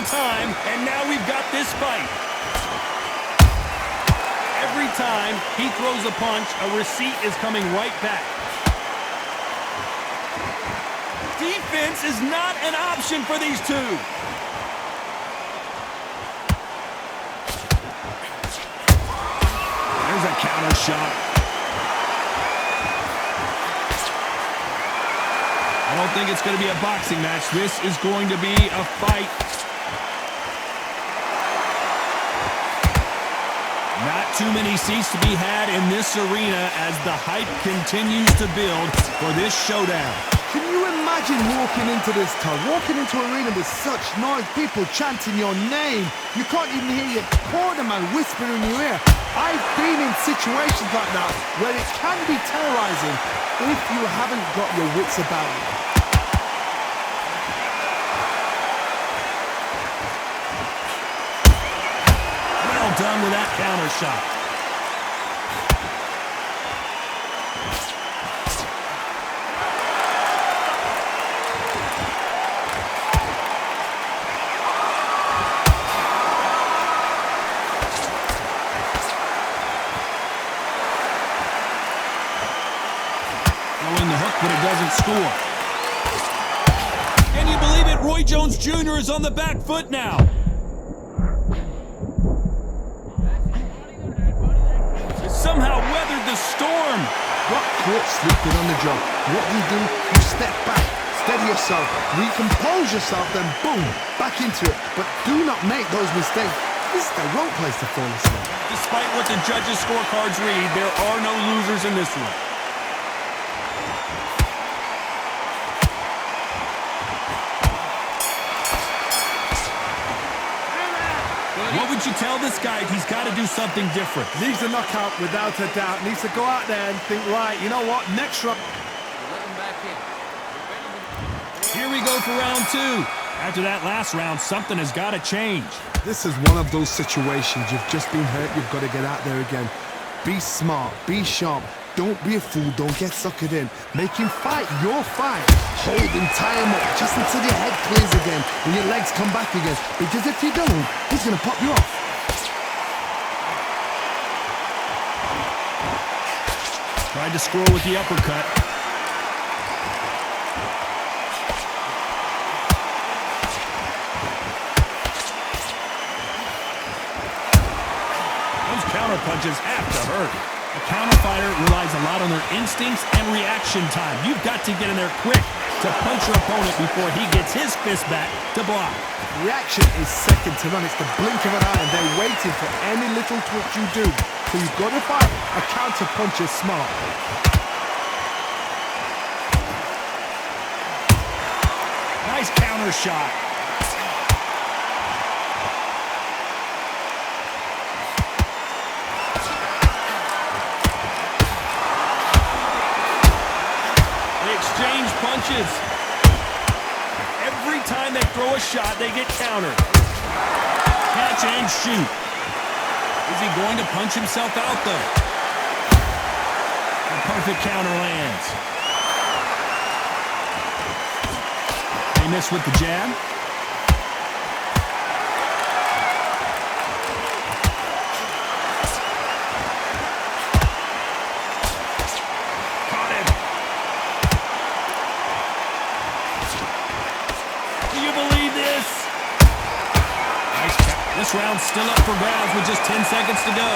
on time, and now we've got this fight. Every time he throws a punch, a receipt is coming right back. Defense is not an option for these two. There's a counter shot. I don't think it's going to be a boxing match. This is going to be a fight. Not too many seats to be had in this arena as the hype continues to build for this showdown. Can you imagine walking into this town, walking into an arena with such noise, people chanting your name? You can't even hear your cornerman whispering in your ear. I've been in situations like that where it can be terrorizing if you haven't got your wits about you. Well done with that counter shot. The hook, but it doesn't score. Can you believe it? Roy Jones Jr. is on the back foot now. Somehow weathered the storm. Got caught sleeping on the job. What do? You step back, steady yourself, recompose yourself, then boom, back into it. But do not make those mistakes. This is the wrong place to fall asleep. Despite what the judges' scorecards read, there are no losers in this one. What would you tell this guy? He's got to do something different. Needs a knockout without a doubt. Needs to go out there and think, right, you know what, next round. Here we go for round two. After that last round, something has got to change. This is one of those situations. You've just been hurt. You've got to get out there again. Be smart. Be sharp. Don't be a fool. Don't get suckered in. Make him fight your fight. Hold him, tie him up just until your head clears again and your legs come back again. Because if you don't, he's going to pop you off. Tried to score with the uppercut. Those counter punches have to hurt. A counter fighter relies a lot on their instincts and reaction time. You've got to get in there quick to punch your opponent before he gets his fist back to block. Reaction is second to none. It's the blink of an eye and they're waiting for any little twitch you do. So you've got to fight a counter puncher smart. Nice counter shot. Exchange punches. Every time they throw a shot, they get countered. Catch and shoot. Is he going to punch himself out, though? A perfect counter lands. They miss with the jab. This round's still up for grabs with just 10 seconds to go.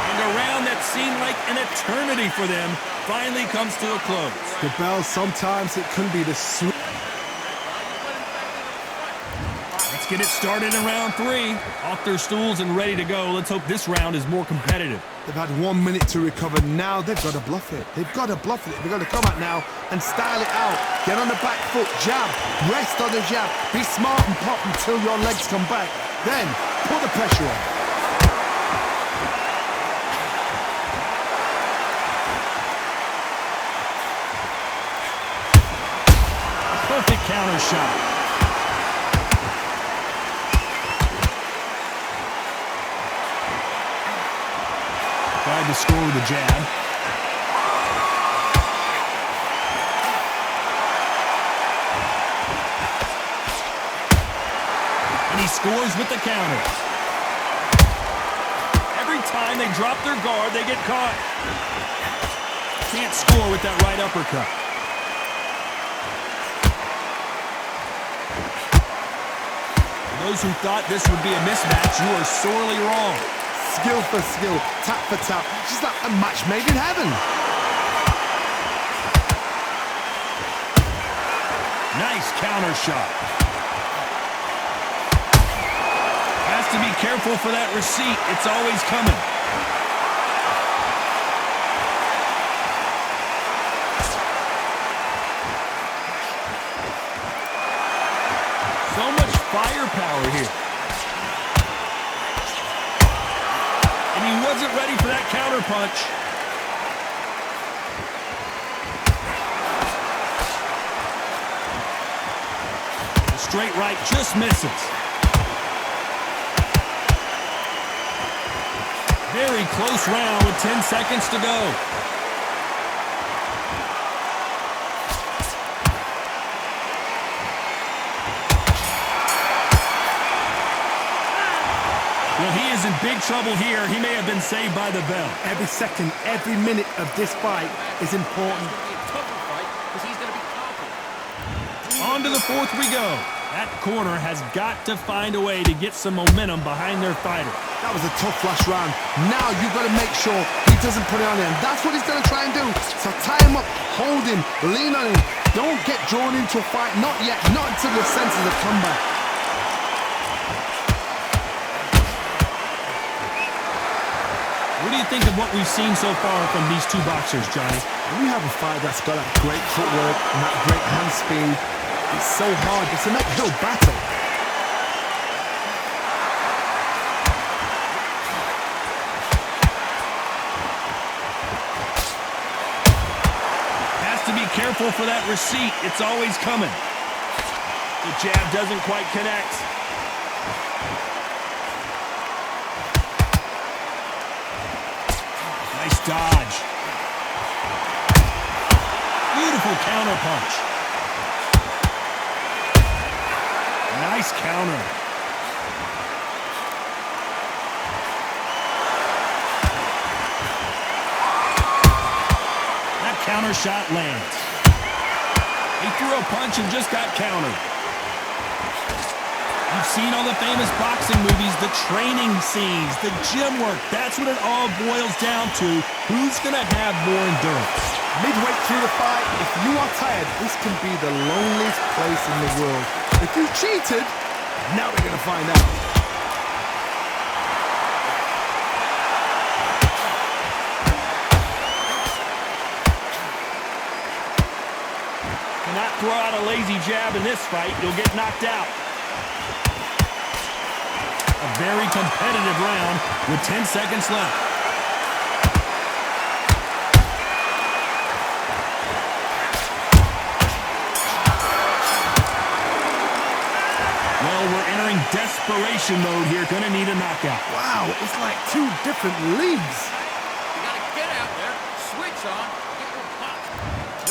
And a round that seemed like an eternity for them finally comes to a close. The bell, sometimes it can be the sweet. Let's get it started in round three. Off their stools and ready to go. Let's hope this round is more competitive. They've had 1 minute to recover. Now they've got to bluff it. They've got to bluff it. They've got to come out now and style it out. Get on the back foot, jab, rest on the jab. Be smart and pop until your legs come back. Then put the pressure on. Perfect counter shot. Tried to score with a jab. And he scores with the counter. Every time they drop their guard, they get caught. Can't score with that right uppercut. For those who thought this would be a mismatch, you are sorely wrong. Skill for skill, tap for tap. Just like a match made in heaven. Nice counter shot. Has to be careful for that receipt. It's always coming. So much firepower here. And he wasn't ready for that counter punch. The straight right just misses. Very close round with 10 seconds to go. Well, he is in big trouble here. He may have been saved by the bell. Every second, every minute of this fight is important. On to the fourth we go. That corner has got to find a way to get some momentum behind their fighter. That was a tough last round. Now you've got to make sure he doesn't put it on him. That's what he's going to try and do. So tie him up, hold him, lean on him. Don't get drawn into a fight. Not yet. Not until your senses have come back. What do you think of what we've seen so far from these two boxers, Johnny? We have a fight that's got that great footwork and that great hand speed. It's so hard. It's an uphill battle. Has to be careful for that receipt. It's always coming. The jab doesn't quite connect. Nice dodge. Beautiful counter punch. Nice counter. That counter shot lands. He threw a punch and just got countered. You've seen all the famous boxing movies, the training scenes, the gym work. That's what it all boils down to. Who's going to have more endurance? Midway through the fight, if you are tired, this can be the loneliest place in the world. If you cheated, now we're going to find out. Cannot throw out a lazy jab in this fight. You'll get knocked out. A very competitive round with 10 seconds left. Well, we're entering desperation mode here. Gonna need a knockout. Wow, it's like two different leagues. You gotta get out there, switch on, get your pop.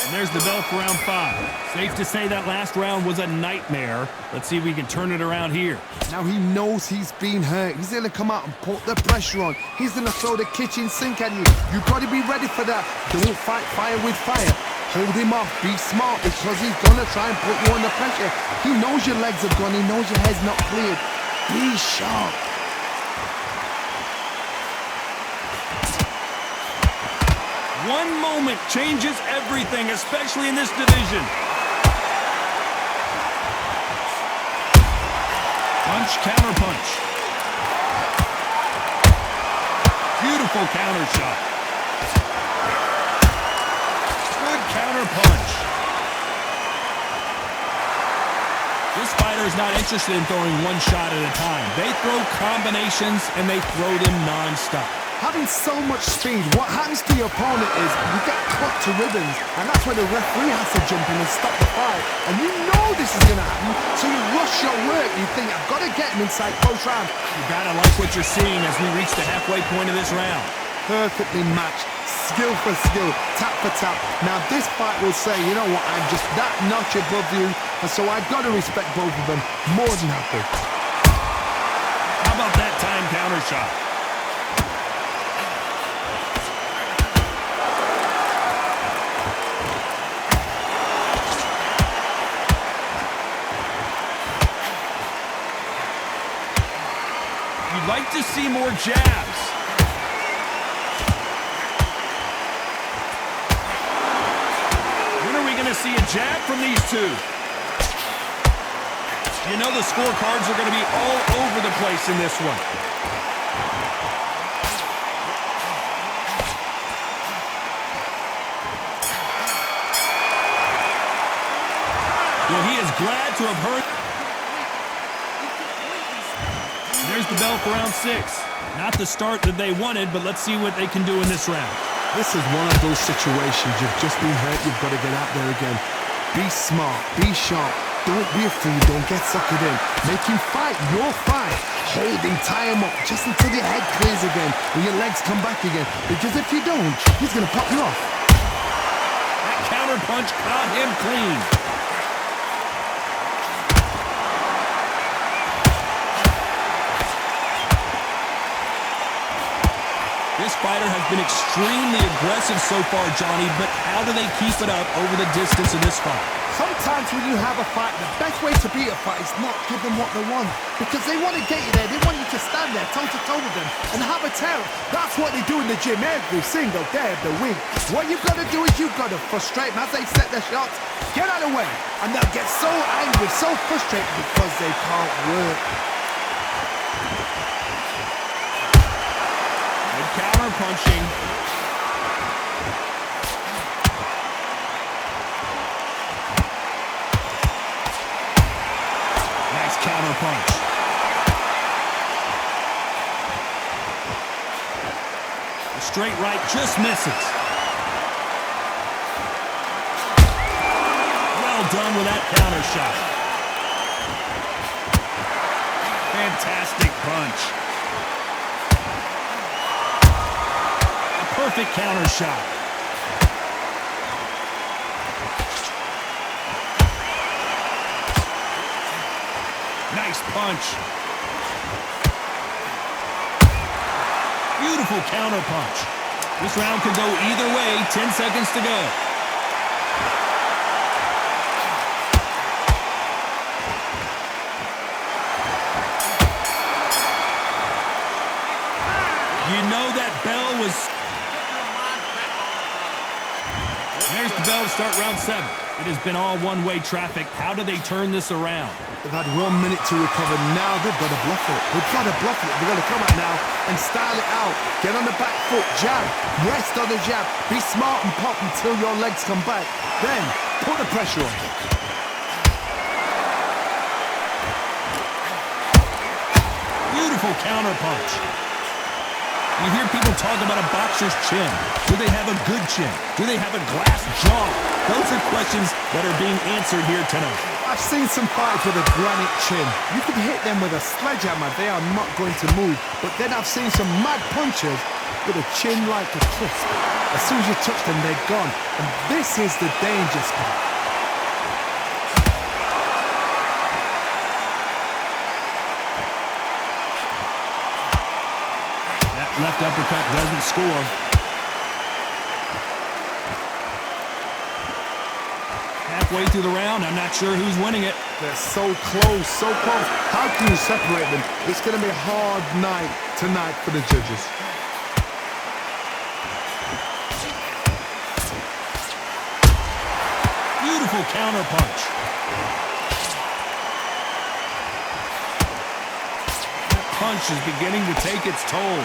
And there's the bell for round 5. Safe to say that last round was a nightmare. Let's see if we can turn it around here. Now he knows he's been hurt. He's going to come out and put the pressure on. He's going to throw the kitchen sink at you. You've got to be ready for that. Don't fight fire with fire. Hold him off. Be smart because he's going to try and put you under pressure. He knows your legs have gone. He knows your head's not cleared. Be sharp. One moment changes everything, especially in this division. Punch, counter punch. Beautiful counter shot. Good counter punch. This fighter is not interested in throwing one shot at a time. They throw combinations and they throw them non-stop. Having so much speed, what happens to your opponent is you get cut to ribbons, and that's where the referee has to jump in and stop the fight. And you know this is going to happen, so you rush your work. You think, I've got to get him inside close round. You gotta like what you're seeing as we reach the halfway point of this round. perfectly matched. Skill for skill, tap for tap. Now this fight will say, you know what, I'm just that notch above you, and so I've got to respect both of them. More than happy. How about that time counter shot? You'd like to see more jabs. When are we going to see a jab from these two? You know the scorecards are going to be all over the place in this one. Well, he is glad to have heard. There's the bell for round 6. Not the start that they wanted, but let's see what they can do in this round. This is one of those situations. You've just been hurt. You've got to get out there again. Be smart. Be sharp. Don't be a fool. Don't get suckered in. Make him fight your fight. Hold him, tie him up just until your head clears again and your legs come back again. Because if you don't, he's going to pop you off. That counter punch caught him clean. This fighter has been extremely aggressive so far, Johnny, but how do they keep it up over the distance in this fight? Sometimes when you have a fight, the best way to beat a fight is not give them what they want. Because they want to get you there. They want you to stand there toe-to-toe with them and have a terror. That's what they do in the gym every single day of the week. What you've got to do is you've got to frustrate them as they set their shots. Get out of the way. And they'll get so angry, so frustrated because they can't work. Counter punching. Nice counter punch. The straight right just misses. Well done with that counter shot. Fantastic punch. Perfect counter shot. Nice punch. Beautiful counter punch. This round could go either way. 10 seconds to go. You know that bell was... There's the bell to start round 7. It has been all one-way traffic. How do they turn this around? They've had 1 minute to recover. Now they've got to bluff it. They've got to bluff it. They've got to come out now and style it out. Get on the back foot, jab, rest on the jab. Be smart and pop until your legs come back. Then put the pressure on. Beautiful counter punch. You hear people talk about a boxer's chin. Do they have a good chin? Do they have a glass jaw? Those are questions that are being answered here tonight. I've seen some fighters with a granite chin. You could hit them with a sledgehammer. They are not going to move. But then I've seen some mad punchers with a chin like a crisp. As soon as you touch them, they're gone. And this is the danger spot. Left uppercut doesn't score. Halfway through the round, I'm not sure who's winning it. They're so close, so close. How can you separate them? It's going to be a hard night tonight for the judges. Beautiful counter punch. That punch is beginning to take its toll.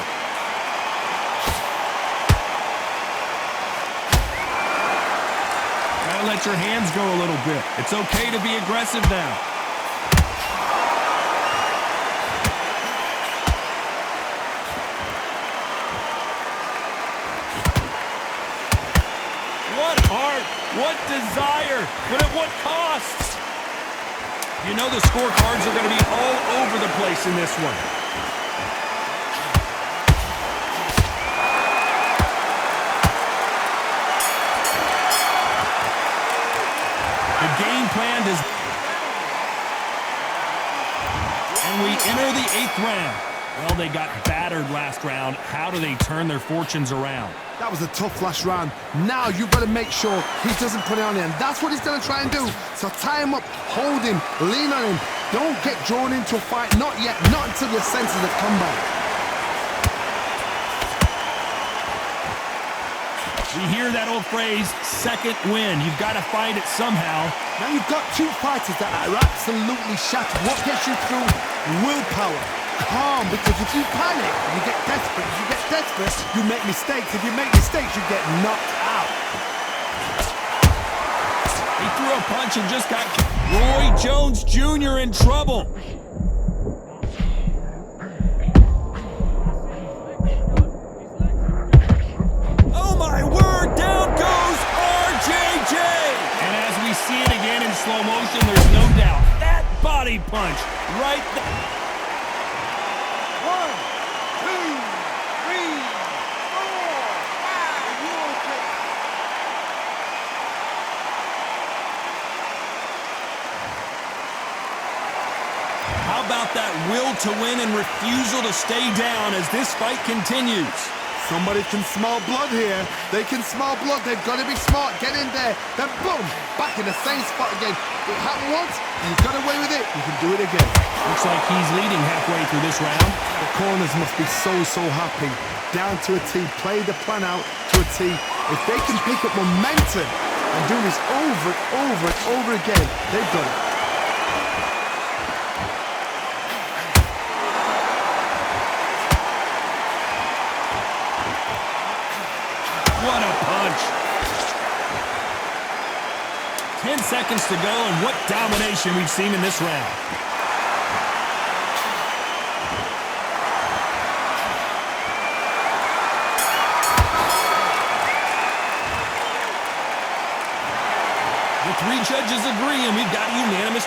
Let your hands go a little bit. It's okay to be aggressive now. What heart, what desire, but at what cost? You know the scorecards are going to be all over the place in this one. 8th round. Well, they got battered last round. How do they turn their fortunes around? That was a tough last round. Now you've got to make sure he doesn't put it on him. That's what he's going to try and do. So tie him up, hold him, lean on him. Don't get drawn into a fight. Not yet. Not until your senses have come back. We hear that old phrase, second win. You've got to find it somehow. Now you've got two fighters that are absolutely shattered. What gets you through? Willpower. Calm, because if you panic, you get desperate. If you get desperate, you make mistakes. If you make mistakes, you get knocked out. He threw a punch and just got Roy Jones Jr. in trouble. Oh my word, down goes RJJ. And as we see it again in slow motion, there's no doubt that body punch right there. 1, 2, 3, 4, 5. You okay? How about that will to win and refusal to stay down as this fight continues? Somebody can smell blood here. They can smell blood. They've got to be smart. Get in there. Then boom, back in the same spot again. It happened once, and you got away with it. You can do it again. Looks like he's leading halfway through this round. The corners must be so happy. Down to a T. Play the plan out to a T. If they can pick up momentum and do this over and over and over again, they've got it. What a punch. 10 seconds to go, and what domination we've seen in this round. The 3 judges agree, and we've got unanimous.